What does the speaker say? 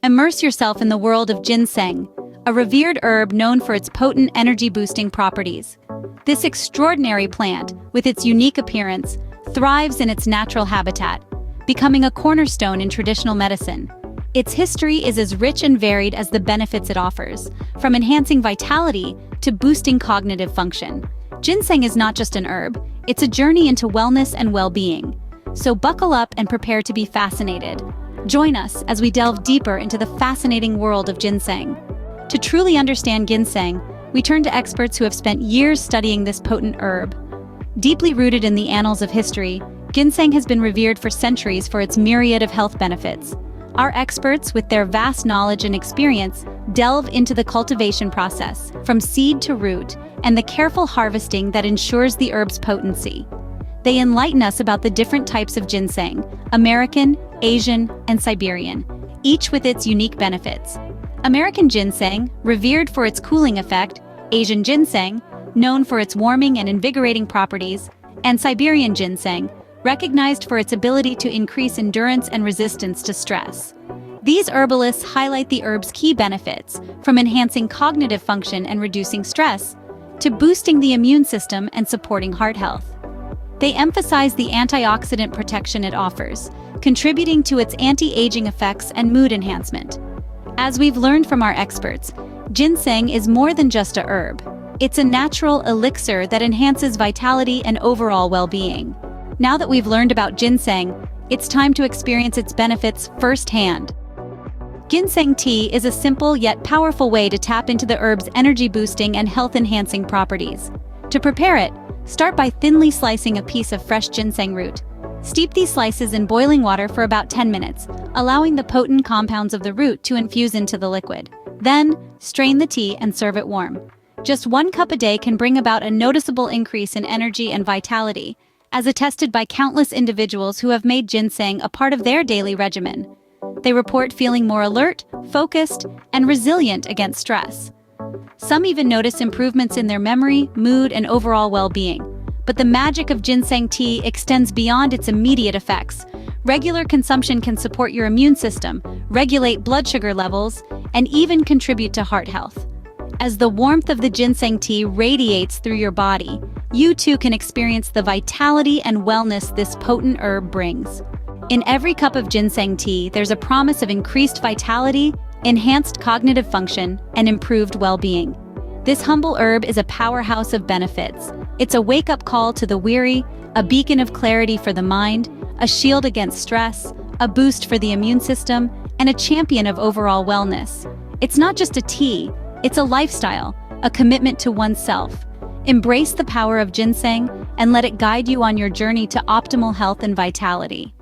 Immerse yourself in the world of ginseng, a revered herb known for its potent energy-boosting properties. This extraordinary plant, with its unique appearance, thrives in its natural habitat, becoming a cornerstone in traditional medicine. Its history is as rich and varied as the benefits it offers, from enhancing vitality to boosting cognitive function. Ginseng is not just an herb, it's a journey into wellness and well-being. So buckle up and prepare to be fascinated. Join us as we delve deeper into the fascinating world of ginseng. To truly understand ginseng, we turn to experts who have spent years studying this potent herb. Deeply rooted in the annals of history, ginseng has been revered for centuries for its myriad of health benefits. Our experts, with their vast knowledge and experience, delve into the cultivation process, from seed to root, and the careful harvesting that ensures the herb's potency. They enlighten us about the different types of ginseng: American, Asian, and Siberian, each with its unique benefits. American ginseng, revered for its cooling effect; Asian ginseng, known for its warming and invigorating properties; and Siberian ginseng, recognized for its ability to increase endurance and resistance to stress. These herbalists highlight the herb's key benefits, from enhancing cognitive function and reducing stress, to boosting the immune system and supporting heart health. They emphasize the antioxidant protection it offers, contributing to its anti-aging effects and mood enhancement. As we've learned from our experts, ginseng is more than just a herb. It's a natural elixir that enhances vitality and overall well-being. Now that we've learned about ginseng, it's time to experience its benefits firsthand. Ginseng tea is a simple yet powerful way to tap into the herb's energy-boosting and health-enhancing properties. To prepare it, start by thinly slicing a piece of fresh ginseng root. Steep these slices in boiling water for about 10 minutes, allowing the potent compounds of the root to infuse into the liquid. Then, strain the tea and serve it warm. Just 1 cup a day can bring about a noticeable increase in energy and vitality, as attested by countless individuals who have made ginseng a part of their daily regimen. They report feeling more alert, focused, and resilient against stress. Some even notice improvements in their memory, mood, and overall well-being. But the magic of ginseng tea extends beyond its immediate effects. Regular consumption can support your immune system, regulate blood sugar levels, and even contribute to heart health. As the warmth of the ginseng tea radiates through your body, you too can experience the vitality and wellness this potent herb brings. In every cup of ginseng tea, there's a promise of increased vitality, enhanced cognitive function, and improved well-being. This humble herb is a powerhouse of benefits. It's a wake-up call to the weary, a beacon of clarity for the mind, a shield against stress, a boost for the immune system, and a champion of overall wellness. It's not just a tea, it's a lifestyle, a commitment to oneself. Embrace the power of ginseng and let it guide you on your journey to optimal health and vitality.